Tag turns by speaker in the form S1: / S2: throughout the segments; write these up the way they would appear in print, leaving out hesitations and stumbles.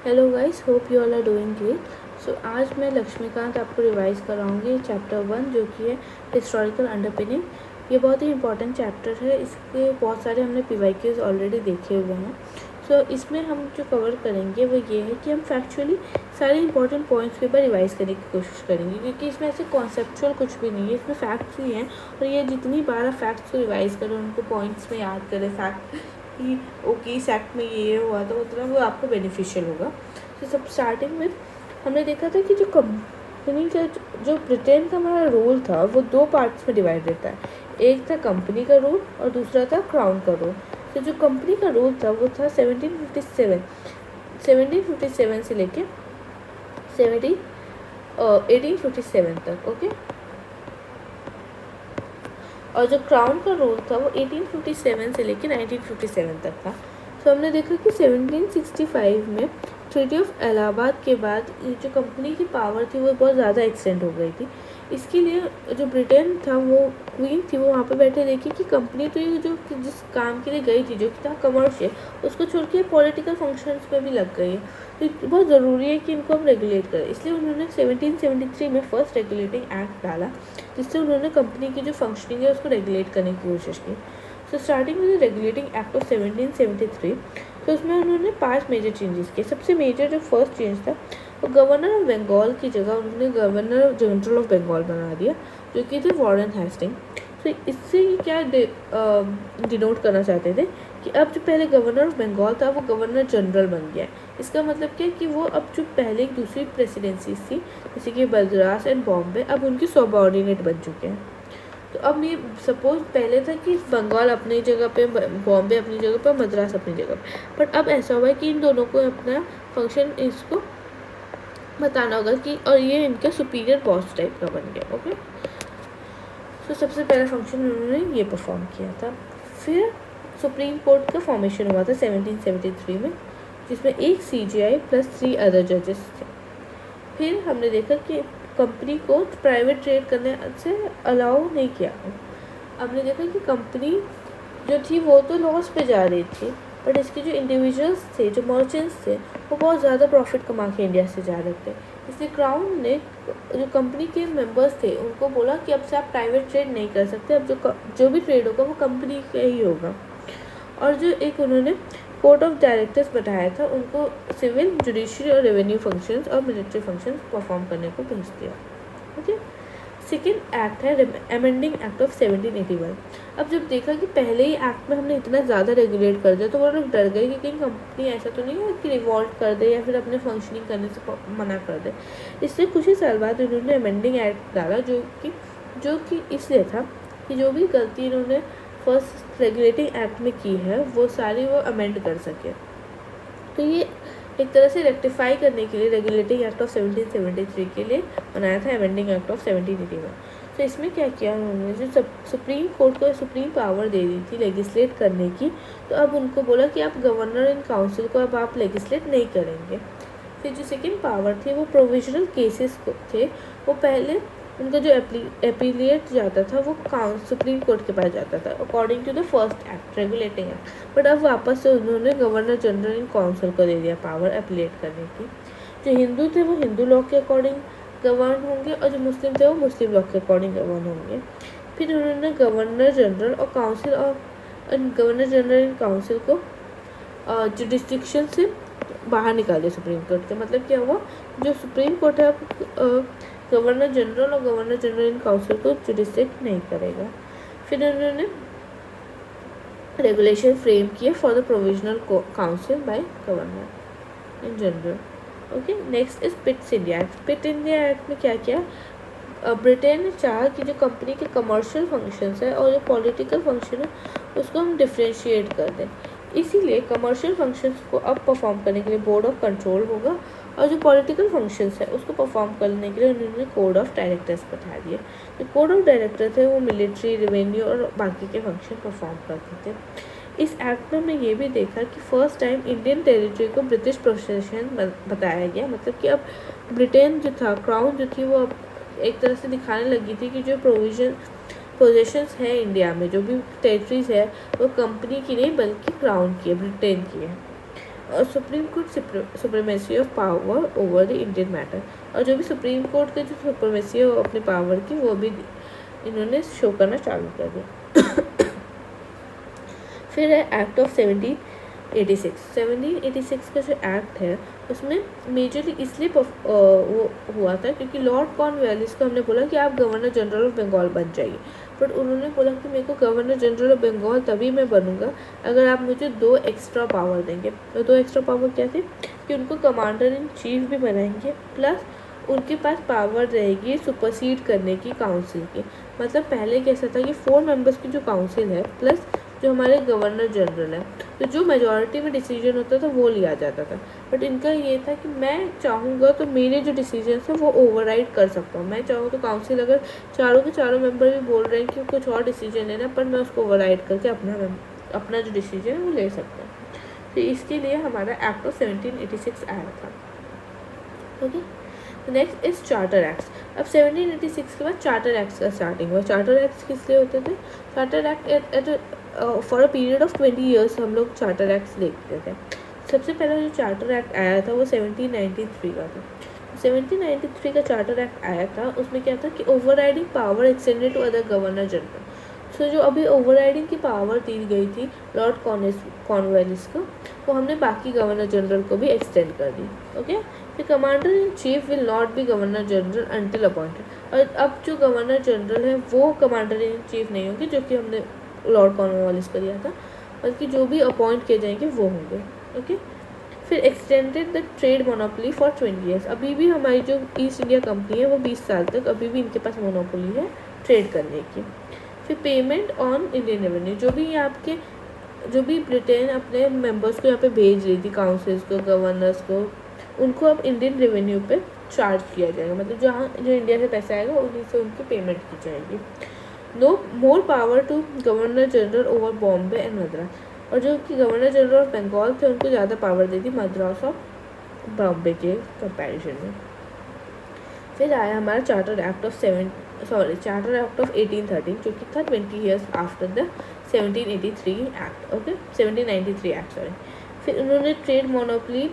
S1: Hello guys, hope you all are doing great. So आज मैं लक्ष्मीकांत आपको रिवाइज कराऊंगी चैप्टर 1 जो कि है हिस्टोरिकल अंडरपिनिंग। ये बहुत ही इंपॉर्टेंट चैप्टर है। इसके बहुत सारे हमने पीवाईक्यूज ऑलरेडी देखे हुए हैं। सो इसमें हम जो कवर करेंगे वो ये है कि हम फैक्चुअली सारे इंपॉर्टेंट पॉइंट्स के ऊपर रिवाइज करने की कोशिश करेंगे, क्योंकि इसमें ऐसे कॉन्सेप्चुअल कुछ भी नहीं है, इसमें फैक्ट्स ही हैं। और ये जितनी बार आप फैक्ट्स को रिवाइज करें, उनको पॉइंट्स में याद करें, फैक्ट कि ओके इस एक्ट में ये हुआ, तो उतना वो आपको बेनिफिशियल होगा। तो सब स्टार्टिंग में हमने देखा था कि जो कंपनी का जो ब्रिटेन का हमारा रोल था वो दो पार्ट्स में डिवाइड रहता है। एक था कंपनी का रोल और दूसरा था क्राउन का रोल। तो जो कंपनी का रोल था वो था 1757 से लेके 1857 तक। ओके, और जो क्राउन का रोल था वो 1857 से लेकर 1957 तक था। तो हमने देखा कि 1765 में ट्रीटी ऑफ इलाहाबाद के बाद जो कंपनी की पावर थी वो बहुत ज़्यादा एक्सटेंड हो गई थी। इसके लिए जो ब्रिटेन था, वो क्वीन थी, वो वहाँ पे बैठे देखी कि कंपनी तो ये जो जिस काम के लिए गई थी, जो कि था कमर्शियल, उसको छोड़ के पॉलिटिकल फंक्शंस में भी लग गई है। तो बहुत ज़रूरी है कि इनको हम रेगुलेट करें। इसलिए उन्होंने 1773 में फर्स्ट रेगुलेटिंग एक्ट डाला, जिससे उन्होंने कंपनी की जो फंक्शनिंग है उसको रेगुलेट करने की कोशिश की। So starting with regulating act of 1773, तो उसमें उन्होंने 5 मेजर चेंजेस किए। सबसे मेजर जो फर्स्ट चेंज था वो गवर्नर ऑफ बंगाल की जगह उन्होंने गवर्नर जनरल ऑफ बंगाल बना दिया, जो कि थे वॉरेन हेस्टिंग। तो इससे ये क्या डिनोट करना चाहते थे कि अब जो पहले गवर्नर ऑफ बंगाल था वो गवर्नर जनरल बन गया है। इसका मतलब क्या है कि वो अब जो पहले एक दूसरी प्रेसिडेंसी थी, जैसे कि मद्रास एंड बॉम्बे, अब उनकी सबऑर्डिनेट बन चुके हैं। तो अब ये सपोज पहले था कि बंगाल अपनी जगह पे, बॉम्बे अपनी जगह पे, मद्रास अपनी जगह पे, बट अब ऐसा हुआ है कि इन दोनों को अपना फंक्शन इसको बताना होगा कि, और ये इनका सुपीरियर बॉस टाइप का बन गया। ओके, तो सबसे पहला फंक्शन उन्होंने ये परफॉर्म किया था। फिर सुप्रीम कोर्ट का फॉर्मेशन हुआ था 1773 में, जिसमें एक CJI प्लस 3 अदर जजेस थे। फिर हमने देखा कि कंपनी को प्राइवेट ट्रेड करने से अलाउ नहीं किया। हमने देखा कि कंपनी जो थी वो तो लॉस पे जा रही थी, बट इसके जो इंडिविजुअल्स थे, जो मर्चेंट्स थे, वो बहुत ज़्यादा प्रॉफिट कमा के इंडिया से जा रहे थे। इसलिए क्राउन ने जो कंपनी के मेंबर्स थे उनको बोला कि अब से आप प्राइवेट ट्रेड नहीं कर सकते, अब जो भी ट्रेड होगा वो कंपनी का ही होगा। और जो एक उन्होंने कोर्ट ऑफ डायरेक्टर्स बैठाया था, उनको सिविल, जुडिशरी और रेवेन्यू फंक्शंस और मिलिट्री फंक्शंस परफॉर्म करने को भेज दिया। ओके, सेकेंड एक्ट है अमेंडिंग एक्ट ऑफ 1781। अब जब देखा कि पहले ही एक्ट में हमने इतना ज़्यादा रेगुलेट कर दिया, तो वो लोग डर गए कि कहीं कंपनी ऐसा तो नहीं है कि रिवॉल्ट कर दे या फिर अपने फंक्शनिंग करने से मना कर दे। इससे कुछ ही साल बाद उन्होंने अमेंडिंग एक्ट डाला, जो कि इसलिए था कि जो भी गलती इन्होंने फर्स्ट रेगुलेटिंग एक्ट में की है वो सारी वो अमेंड कर सके। तो ये एक तरह से रेक्टिफाई करने के लिए रेगुलेटिंग एक्ट ऑफ 1773 के लिए बनाया था अमेंडिंग एक्ट ऑफ 1781। तो इसमें क्या किया उन्होंने, जो सुप्रीम कोर्ट को सुप्रीम पावर दे दी थी लेजिस्लेट करने की, तो अब उनको बोला कि आप गवर्नर एंड काउंसिल को अब आप लेजिस्लेट नहीं करेंगे। फिर जो सेकेंड पावर थी वो प्रोविजनल केसेस थे, वो पहले उनका जो एपीलिएट जाता था वो सुप्रीम कोर्ट के पास जाता था according to the first act regulating act, but अब वापस से उन्होंने गवर्नर जनरल एंड काउंसिल को दे दिया पावर एपीलिएट करने की। जो हिंदू थे वो हिंदू लॉ के अकॉर्डिंग गवर्न होंगे और जो मुस्लिम थे वो मुस्लिम लॉ के अकॉर्डिंग गवर्न होंगे। फिर उन्होंने गवर्नर जनरल और काउंसिल और गवर्नर जनरल एंड काउंसिल को जो डिस्ट्रिक्शन से बाहर निकाल दिया सुप्रीम कोर्ट के। मतलब क्या हुआ, जो सुप्रीम कोर्ट है गवर्नर जनरल और गवर्नर जनरल इन काउंसिल को जुडिस्टिक नहीं करेगा। फिर उन्होंने रेगुलेशन फ्रेम किए for the provisional council by governor in general. Okay, next is Pitts India act. Pitt India act में क्या किया, ब्रिटेन ने चाहा कि जो कंपनी के कमर्शियल फंक्शंस है और जो पॉलिटिकल फंक्शन है उसको हम डिफ्रेंशिएट कर दें। इसीलिए कमर्शियल फंक्शंस को अब परफॉर्म करने के लिए बोर्ड ऑफ कंट्रोल होगा, और जो पॉलिटिकल फंक्शंस है उसको परफॉर्म करने के लिए उन्होंने कोड ऑफ डायरेक्टर्स बता दिए। जो कोड ऑफ डायरेक्टर थे वो मिलिट्री, रेवेन्यू और बाकी के फंक्शन परफॉर्म करते थे। इस एक्ट में हमने ये भी देखा कि फर्स्ट टाइम इंडियन टेरिटरी को ब्रिटिश पोजेशन बताया गया। मतलब कि अब ब्रिटेन जो था, क्राउन जो थी, वो अब एक तरह से दिखाने लगी थी कि जो पोजेशंस है इंडिया में, जो भी टेरिटरीज है वो कंपनी की नहीं बल्कि क्राउन की है, ब्रिटेन की है। Supreme court supremacy of power over the Indian matter, और जो भी सुप्रीम कोर्ट के जो सुप्रीमेसी है अपनी पावर की वो भी इन्होंने शो करना चालू कर दिया। फिर है एक्ट ऑफ 1786 का जो एक्ट है उसमें मेजरली इसलिए वो हुआ था क्योंकि लॉर्ड कॉर्नवालिस को हमने बोला कि आप गवर्नर जनरल ऑफ बंगाल बन जाइए, बट उन्होंने बोला कि मेरे को गवर्नर जनरल ऑफ बंगाल तभी मैं बनूंगा अगर आप मुझे 2 एक्स्ट्रा पावर देंगे। तो 2 एक्स्ट्रा पावर क्या थे कि उनको कमांडर इन चीफ भी बनाएंगे, प्लस उनके पास पावर रहेगी सुपरसीड करने की काउंसिल की। मतलब पहले कैसा था कि 4 मेंबर्स की जो काउंसिल है प्लस जो हमारे गवर्नर जनरल है, तो जो मेजॉरिटी में डिसीजन होता था वो लिया जाता था। बट इनका ये था कि मैं चाहूँगा तो मेरे जो डिसीजन है वो ओवरराइड कर सकता हूँ। मैं चाहूँ तो काउंसिल अगर चारों के चारों मेंबर भी बोल रहे हैं कि कुछ और डिसीजन लेना, पर मैं उसको ओवरराइड करके अपना जो डिसीजन है वो ले सकता हूँ। तो इसके लिए हमारा एक्ट ऑफ 1786 आया था। Okay, next is charter acts. अब 1786 के बाद चार्टर एक्ट्स का स्टार्टिंग हुआ। चार्टर एक्ट्स किस लिए होते थे? Charter act for a period of 20 years हम लोग चार्टर एक्ट्स देखते थे। सबसे पहला जो चार्टर एक्ट आया था वो 1793 का था। 1793 का चार्टर एक्ट आया था, उसमें क्या था कि overriding power extended to other governor general. So जो अभी ओवरराइडिंग की पावर दी गई थी लॉर्ड कॉर्नवालिस को, वो हमने बाकी गवर्नर जनरल को भी एक्सटेंड कर दी। Okay, the commander in chief will not be governor general until appointed. और अब जो गवर्नर जनरल है वो कमांडर इन चीफ नहीं होंगे जो कि हमने लॉर्ड कॉर्नवालिस को दिया था, बल्कि जो भी अपॉइंट किए जाएंगे वो होंगे। ओके, फिर extended the trade monopoly for 20 years. अभी भी हमारी जो ईस्ट इंडिया कंपनी है वो 20 साल तक अभी भी इनके पास मोनोपोली है ट्रेड करने की। फिर पेमेंट ऑन इंडियन रेवेन्यू, जो भी ब्रिटेन अपने मेंबर्स को यहाँ पे भेज रही थी, काउंसिल्स को, गवर्नर्स को, उनको अब इंडियन रेवेन्यू पे चार्ज किया जाएगा। मतलब जो इंडिया से पैसा आएगा उन्हीं से उनकी पेमेंट की जाएगी। No more power to governor general over Bombay and Madras, और जो कि गवर्नर जनरल ऑफ बंगाल थे उनको ज़्यादा पावर दी थी मद्रास और बॉम्बे के कंपैरिजन में। फिर आया हमारा चार्टर एक्ट ऑफ 1813 जो कि था 20 years after the 1783 act. Okay, 1793 act sorry. फिर उन्होंने ट्रेड मोनोपोली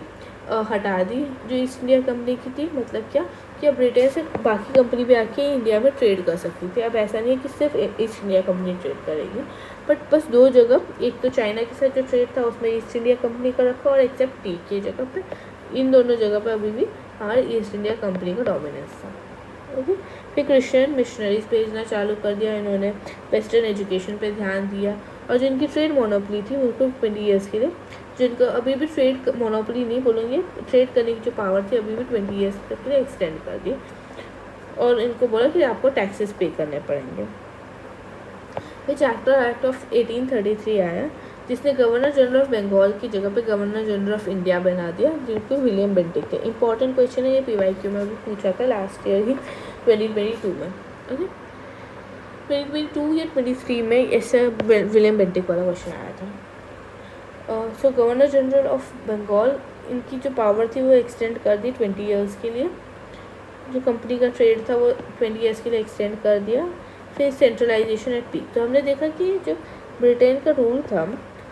S1: हटा दी जो ईस्ट इंडिया कंपनी की थी। मतलब क्या कि अब ब्रिटेन से बाकी कंपनी भी आके इंडिया में ट्रेड कर सकती थी। अब ऐसा नहीं है कि सिर्फ ईस्ट इंडिया कंपनी ट्रेड करेगी, बट बस 2 जगह, एक तो चाइना के साथ जो ट्रेड था उसमें ईस्ट इंडिया कंपनी का रखा, और एक्सेप्ट टी की जगह पे इन दोनों जगह पे अभी भी हमारे ईस्ट इंडिया कंपनी का डोमिनेंस था। ओके, फिर क्रिश्चियन मिशनरीज भेजना चालू कर दिया इन्होंने, वेस्टर्न एजुकेशन पे ध्यान दिया, और जिनकी ट्रेड मोनोपोली थी उनको 20 ईयर्स के लिए, जिनको अभी भी ट्रेड मोनोपोली नहीं बोलेंगे, ट्रेड करने की जो पावर थी अभी भी 20 ईयर्स तक के लिए एक्सटेंड कर दी, और इनको बोला कि आपको टैक्सेस पे करने पड़ेंगे। फिर चार्टर एक्ट ऑफ 1833 आया जिसने गवर्नर जनरल ऑफ बंगाल की जगह पे गवर्नर जनरल ऑफ इंडिया बना दिया, जिनको विलियम बेंटिक थे। इंपॉर्टेंट क्वेश्चन है ये, PYQ में भी पूछा था लास्ट ईयर ही 2022 में। ओके, 2022 या 23 में ऐसा विलियम बेंटिक वाला क्वेश्चन आया था। सो गवर्नर जनरल ऑफ बंगाल, इनकी जो पावर थी वो एक्सटेंड कर दी 20 ईयर्स के लिए। जो कंपनी का ट्रेड था वो 20 ईयर्स के लिए एक्सटेंड कर दिया। फिर सेंट्रलाइजेशन एट पीक, तो हमने देखा कि जो ब्रिटेन का रूल था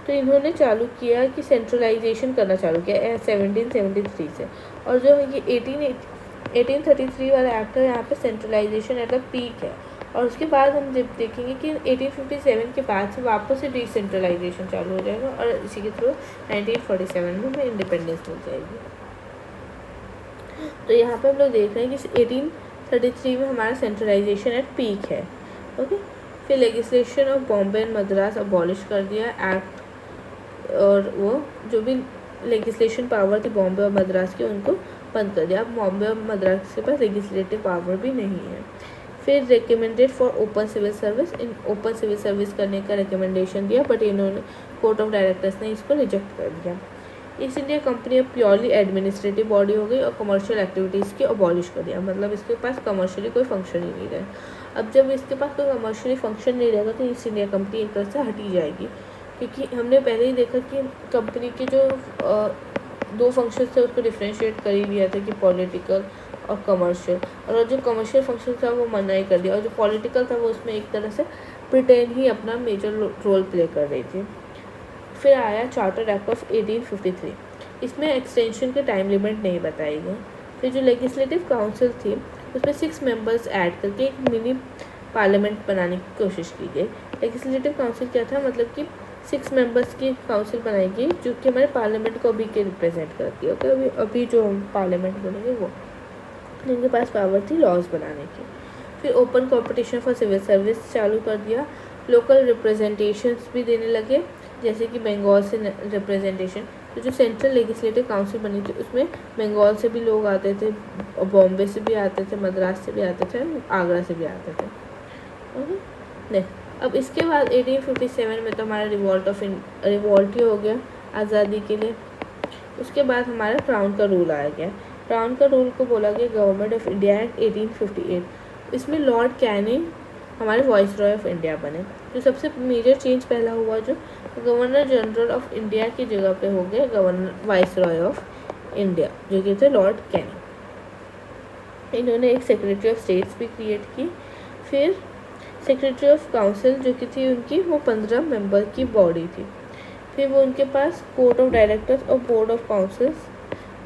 S1: तो इन्होंने चालू किया कि सेंट्रलाइजेशन करना चालू किया 1773 से, और जो ये 1833 वाला एक्ट है यहाँ पे सेंट्रलाइजेशन एट द पीक है। और उसके बाद हम जब देखेंगे कि 1857 के बाद से वापस से डिसेंट्रलाइजेशन चालू हो जाएगा, और इसी के थ्रू 1947 में हमें इंडिपेंडेंस मिल जाएगी। तो यहाँ पे हम लोग देख रहे हैं कि 1833 में हमारा सेंट्रलाइजेशन एट पीक है। ओके, फिर legislation of Bombay and Madras abolish कर दिया एक्ट, और वो जो भी लेजिस्लेशन पावर थी बॉम्बे और मद्रास की उनको बंद कर दिया। अब बॉम्बे और मद्रास के पास लेजिस्लेटिव पावर भी नहीं है। फिर recommended for open civil service, in open civil service करने का रिकमेंडेशन दिया, बट इन्होंने कोर्ट ऑफ डायरेक्टर्स ने इसको रिजेक्ट कर दिया। ईस्ट इंडिया कंपनी अब प्योरली एडमिनिस्ट्रेटिव बॉडी हो गई और कमर्शियल एक्टिविटीज़ की अबॉलिश कर दिया। मतलब इसके पास कमर्शियली कोई फंक्शन ही नहीं रहा। अब जब इसके पास कोई कमर्शियली फंक्शन नहीं रहेगा तो ईस्ट इंडिया कंपनी एक तरह से हटी जाएगी, क्योंकि हमने पहले ही देखा कि कंपनी के जो 2 फंक्शन थे उसको डिफ्रेंशिएट कर ही दिया था कि पॉलिटिकल और कमर्शियल, और जो कमर्शियल फंक्शन था वो मना ही कर दिया, और जो पॉलिटिकल था वो उसमें एक तरह से ब्रिटेन ही अपना मेजर रोल प्ले कर रही थी। फिर आया चार्टर एक्ट ऑफ 1853। इसमें एक्सटेंशन के टाइम लिमिट नहीं बताई गई। फिर जो लेजिस्लेटिव काउंसिल थी उसमें 6 मेंबर्स ऐड करके एक मिनी पार्लियामेंट बनाने की कोशिश की गई। लेजिस्लेटिव काउंसिल क्या था, मतलब कि 6 मेंबर्स की काउंसिल बनाई गई जो कि हमारे पार्लियामेंट को अभी के रिप्रेजेंट करती है। ओके, अभी जो हम पार्लियामेंट बनेंगे वो, जिनके पास पावर थी लॉज बनाने की। फिर open competition for civil service चालू कर दिया। लोकल रिप्रेजेंटेशंस भी देने लगे, जैसे कि बंगाल से रिप्रेजेंटेशन। तो जो सेंट्रल लेजिस्लेटिव काउंसिल बनी थी उसमें बंगाल से भी लोग आते थे, बॉम्बे से भी आते थे, मद्रास से भी आते थे, आगरा से भी आते थे। नहीं, अब इसके बाद 1857 में तो हमारा रिवॉल्ट ही हो गया आज़ादी के लिए। उसके बाद हमारा क्राउन का रूल आ गया। क्राउन का रूल को बोला गया गवर्नमेंट ऑफ इंडिया एक्ट 1858। इसमें लॉर्ड कैनिंग हमारे वॉइस रॉय ऑफ इंडिया बने। जो सबसे मेजर चेंज पहला हुआ, जो गवर्नर जनरल ऑफ इंडिया की जगह पे हो गए governor vice Roy of India, जो कि थे लॉर्ड कैनिंग। इन्होंने एक सेक्रेटरी ऑफ स्टेट्स भी क्रिएट की। फिर सेक्रेटरी ऑफ काउंसिल जो कि थी उनकी, वो 15 मेंबर की बॉडी थी। फिर वो उनके पास कोर्ट ऑफ डायरेक्टर्स और बोर्ड ऑफ काउंसिल्स,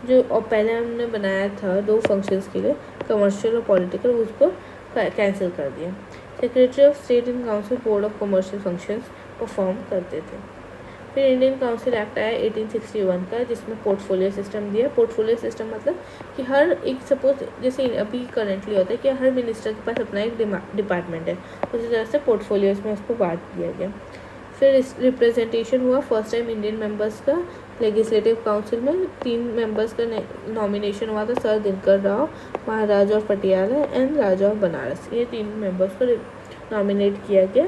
S1: जो और पहले हमने बनाया था 2 फंक्शंस के लिए, कमर्शियल और पॉलिटिकल, उसको कैंसिल कर दिया। Secretary of state in council board of commercial functions perform करते थे। फिर इंडियन काउंसिल एक्ट आया 1861 का, जिसमें पोर्टफोलियो सिस्टम दिया। पोर्टफोलियो सिस्टम मतलब कि हर एक, सपोज जैसे अभी करेंटली होता है कि हर मिनिस्टर के पास अपना एक डिपार्टमेंट है, उसी तरह से पोर्टफोलियोज में उसको बांट दिया गया। फिर इस रिप्रेजेंटेशन हुआ फर्स्ट टाइम इंडियन मेंबर्स का लेजिस्लेटिव काउंसिल में। 3 मेंबर्स का नॉमिनेशन हुआ था, sir Dinkar Rao, Maharaja of Patiala and Raja of Banaras. ये 3 मेंबर्स को नॉमिनेट किया गया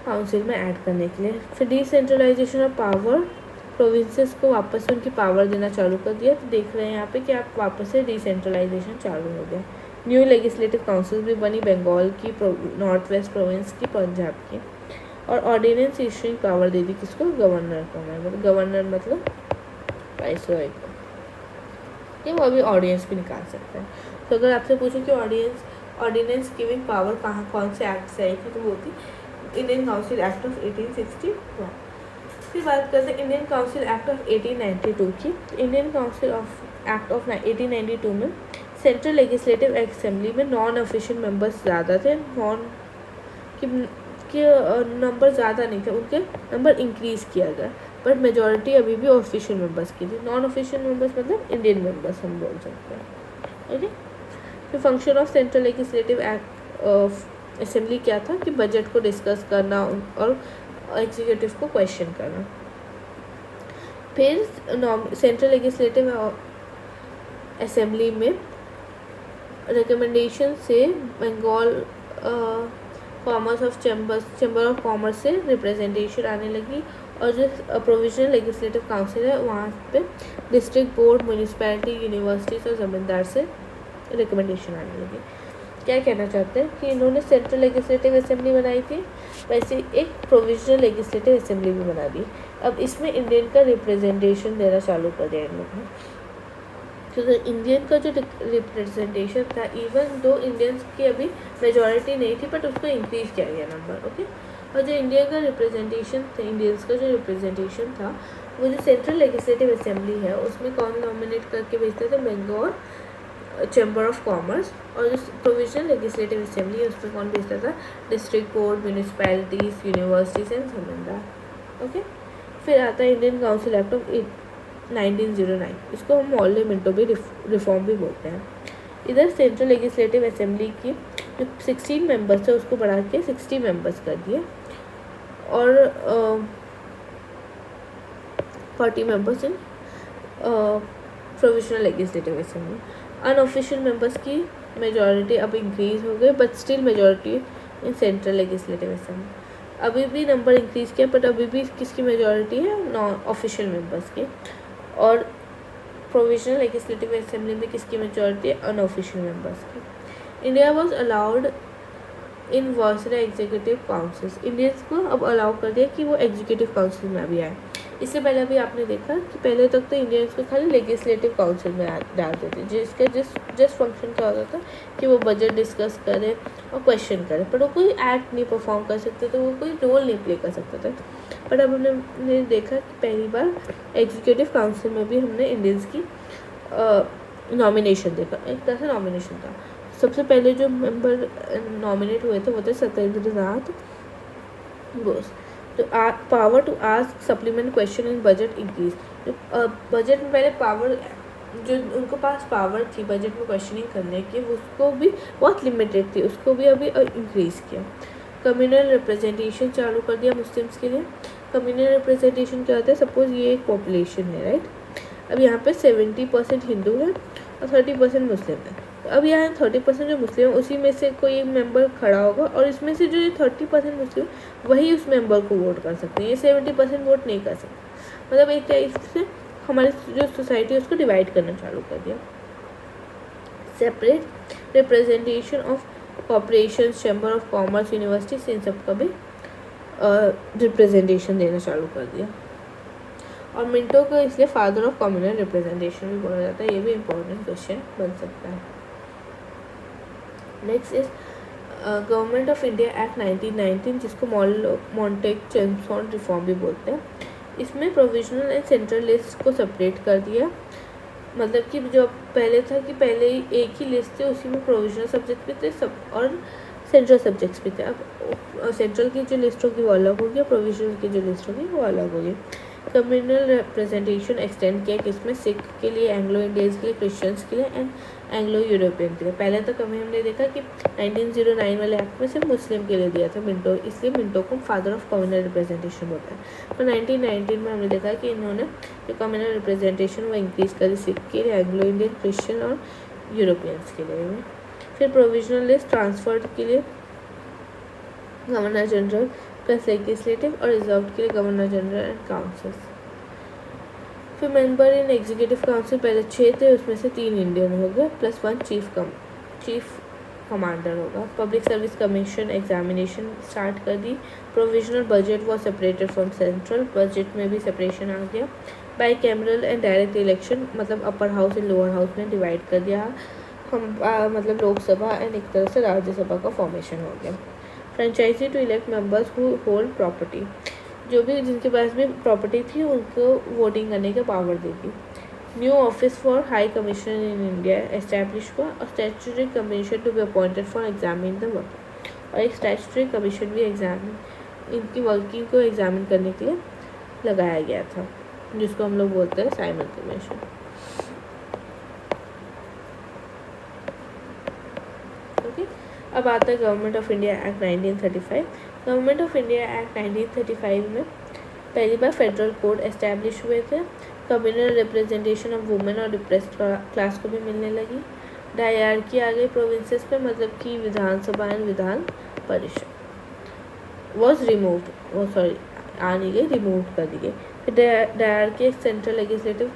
S1: काउंसिल में ऐड करने के लिए। फिर डिसेंट्रलाइजेशन ऑफ पावर, प्रोविंसेस को वापस से उनकी पावर देना चालू कर दिया। तो देख रहे हैं यहाँ पे कि आप वापस से डिसेंट्रलाइजेशन चालू हो गया। न्यू लेजिस्लेटिव काउंसिल भी बनी, बंगाल की, नॉर्थ वेस्ट प्रोविंस की, पंजाब की। और ऑर्डिनेंस इशूइंग पावर दे दी किसको, गवर्नर को। मतलब गवर्नर मतलब वाइसरॉय को, ये वो अभी ऑर्डिनेंस भी निकाल सकते हैं। तो अगर आपसे पूछो कि ऑर्डिनेंस गिविंग पावर कहाँ, कौन से एक्ट से आई थी, तो वो थी इंडियन काउंसिल एक्ट ऑफ 1861। फिर बात करते हैं इंडियन काउंसिल एक्ट ऑफ 1892 की। Indian council of act of 1892 में सेंट्रल लेजिस्लेटिव असेंबली में नॉन ऑफिशियल मेंबर्स ज़्यादा थे। नंबर ज़्यादा नहीं थे, उनके नंबर इंक्रीज़ किया गया, बट मेजॉरिटी अभी भी ऑफिशियल मेंबर्स की थी। नॉन ऑफिशियल मेंबर्स मतलब इंडियन मेंबर्स हम बोल सकते हैं। ओके, फिर function of central legislative act of assembly क्या था कि बजट को डिस्कस करना और एग्जीक्यूटिव को क्वेश्चन करना। फिर सेंट्रल लेजिस्लेटिव असेंबली में रिकमेंडेशन से Bengal commerce of chamber of commerce से रिप्रेजेंटेशन आने लगी। और जो प्रोविजनल लेजिस्लेटिव काउंसिल है वहाँ पे डिस्ट्रिक्ट बोर्ड, म्यूनिसिपैलिटी, यूनिवर्सिटीज और ज़मींदार से रिकमेंडेशन आने लगी। क्या कहना चाहते हैं कि इन्होंने सेंट्रल लेजिस्लेटिव असेंबली बनाई थी, वैसे एक प्रोविजनल लेजिस्लेटिव असेंबली भी बना दी। अब इसमें इंडियन का रिप्रेजेंटेशन देना चालू कर दिया इन लोगों ने। क्योंकि इंडियन का जो रिप्रेजेंटेशन था, इवन दो इंडियंस की अभी मेजॉरिटी नहीं थी, बट उसको इंक्रीज़ किया गया नंबर। ओके, और जो इंडिया का रिप्रेजेंटेशन था, इंडियंस का जो रिप्रेजेंटेशन था, वो जो सेंट्रल लेजिस्लेटिव असेंबली है उसमें कौन नॉमिनेट करके भेजते थे, बंगाल चैम्बर ऑफ कॉमर्स। और जो प्रोविजनल लेजिस्लेटिव असेंबली है उसमें कौन भेजता था, district board, municipalities, universities and जमींदार। ओके, फिर आता है इंडियन काउंसिल एक्ट ऑफ 1909। इसको हम मोहल्ले मिनटो भी रिफॉर्म भी बोलते हैं। इधर सेंट्रल लेजिस्लेटिव असेंबली की जो 16 मेंबर्स थे उसको बढ़ा के 60 मेंबर्स कर दिए, और 40 members in provisional legislative assembly. Unofficial members की मेजॉरिटी अब इंक्रीज़ हो गई, but still majority in central legislative assembly. अभी भी नंबर इंक्रीज़ किया, बट अभी भी किसकी मेजॉरिटी है, नॉन ऑफिशियल मेंबर्स की। और प्रोविजनल लेजिस्लेटिव असेंबली में किसकी मेजॉरिटी है, अनऑफिशियल मेंबर्स की। India was allowed in viceroy executive councils. Indians को अब अलाउ कर दिया कि वो एग्जीक्यूटिव काउंसिल में भी आए। इससे पहले अभी आपने देखा कि पहले तक तो इंडियंस को खाली लेजिस्लेटिव काउंसिल में डालते थे, जिसका जस्ट फंक्शन क्या होता था कि वो बजट डिस्कस करे और क्वेश्चन करे, पर वो कोई एक्ट नहीं परफॉर्म कर सकते थे, वो कोई रोल नहीं प्ले कर सकते थे। बट अब हमने देखा कि पहली बार एग्जीक्यूटिव काउंसिल में भी हमने इंडियंस की नॉमिनेशन देखा, एक तरह से नॉमिनेशन था। सबसे पहले जो मेंबर नॉमिनेट हुए थे वो थे सत्येंद्र नाथ बोस। तो power to ask supplement question in budget increase, जो बजट में पहले पावर, जो उनको पास पावर थी बजट में क्वेश्चनिंग करने की, उसको भी बहुत लिमिटेड थी, उसको भी अभी इंक्रीज़ किया। कम्युनल रिप्रेजेंटेशन चालू कर दिया मुस्लिम्स के लिए। कम्युनल रिप्रेजेंटेशन क्या होता है, सपोज ये एक पॉपुलेशन है, राइट। अब यहाँ पे 70% हिंदू है और 30% मुस्लिम है। तो अब यहाँ 30% जो मुस्लिम है उसी में से कोई एक मेंबर खड़ा होगा और इसमें से जो 30% मुस्लिम वही उस मेंबर को वोट कर सकते हैं, ये 70% वोट नहीं कर सकते। मतलब एक टाइप से हमारी जो सोसाइटी है उसको डिवाइड करना चालू कर दिया। Separate representation of corporation, chamber of commerce, universities, इन सब का भी रिप्रेजेंटेशन देना चालू कर दिया। और मिंटो को इसलिए फादर ऑफ कम्युनल रिप्रेजेंटेशन भी बोला जाता है, ये भी इम्पोर्टेंट क्वेश्चन बन सकता है। Next is government of India act 1919, जिसको मॉन्टेग-चेमरसन रिफॉर्म भी बोलते हैं। इसमें प्रोविजनल एंड सेंट्रल लिस्ट को सेपरेट कर दिया। मतलब कि जो पहले था कि पहले एक ही लिस्ट थी, उसी में प्रोविजनल सब्जेक्ट भी थे सब और सेंट्रल सब्जेक्ट्स भी थे। अब सेंट्रल की जो लिस्ट होगी वो अलग होगी और प्रोविजनल की जो लिस्ट होगी वो अलग होगी। कम्युनल रिप्रेजेंटेशन एक्सटेंड किया किसमें, सिख के लिए, एंग्लो इंडियंस के लिए, क्रिश्चियंस के लिए एंड एंग्लो यूरोपियन के लिए। पहले तक हमने देखा कि 1909 वाले एक्ट में सिर्फ मुस्लिम के लिए दिया था मिंटो, इसलिए मिंटो को फादर ऑफ कम्युनल रिप्रेजेंटेशन बोलते हैं। पर 1919 में हमने देखा कि इन्होंने जो कम्युनल रिप्रेजेंटेशन वो इंक्रीज़ करी सिख के लिए, एंग्लो इंडियन, क्रिश्चियन और यूरोपियंस के लिए भी। फिर प्रोविजनल लिस्ट ट्रांसफर्ड के लिए गवर्नर जनरल प्लस लेजिस्लेटिव और रिजर्व के लिए गवर्नर जनरल एंड काउंसिल्स। फिर मेंबर इन एग्जीक्यूटिव काउंसिल पहले 6 थे, उसमें से 3 इंडियन हो गए प्लस 1 चीफ कमांडर होगा। Public service commission examination start कर दी। Provisional budget was separated from central, budget में भी सेपरेशन आ गया। By cameral and direct election, मतलब upper house and lower house में डिवाइड कर दिया मतलब लोकसभा एंड एक तरह से राज्यसभा का फॉर्मेशन हो गया। Franchise to elect members who hold property, जो भी जिनके पास भी प्रॉपर्टी थी उनको वोटिंग करने का पावर दे दी। New office for high commissioner in India establish हुआ और statutory commission to be appointed for examine the work, और एक स्टैट्यूटरी कमीशन भी इनकी वर्किंग को एग्जामिन करने के लिए लगाया गया था, जिसको हम लोग बोलते हैं साइमन कमीशन। ओके, अब आता है government of India act 1935। Government of India act 1935 में पहली बार फेडरल कोड एस्टैब्लिश हुए थे। कम्युनल रिप्रेजेंटेशन ऑफ वुमेन और डिप्रेस्ड क्लास को भी मिलने लगी। डायरकी आ गई प्रोविंसेस पे, मतलब कि विधानसभा and Vidhan Parishad was removed, वो सॉरी आ नहीं गई, रिमूव कर दी गई। फिर डायरकी सेंट्रल लेजिस्लेटिव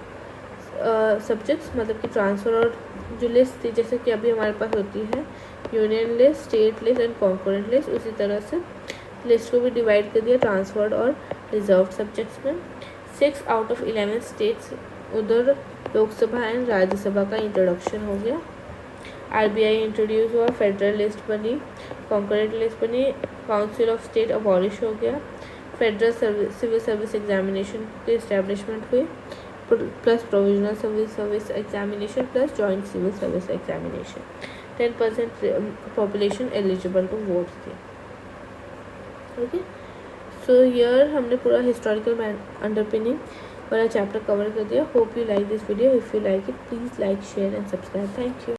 S1: सब्जेक्ट्स, मतलब कि ट्रांसफ़र और जो लिस्ट थी जैसे कि अभी हमारे पास होती है union list, state list and concurrent list, उसी तरह से लिस्ट को भी डिवाइड कर दिया ट्रांसफर्ड और रिजर्व सब्जेक्ट्स में। 6 आउट ऑफ 11 स्टेट्स उधर लोकसभा एंड राज्यसभा का इंट्रोडक्शन हो गया। आरबीआई इंट्रोड्यूस हुआ, फेडरल लिस्ट बनी, कॉन्करेंट लिस्ट बनी, काउंसिल ऑफ स्टेट अबॉलिश हो गया, फेडरल सिविल सर्विस एग्जामिनेशन की इस्टेब्लिशमेंट हुई, plus provisional civil service examination plus joint civil service examination. 10% population eligible to vote थी। ओके, सो हियर हमने पूरा हिस्टोरिकल अंडरपिनिंग वाला चैप्टर कवर कर दिया। Hope you like this video. If you like it please like, share and subscribe. Thank you.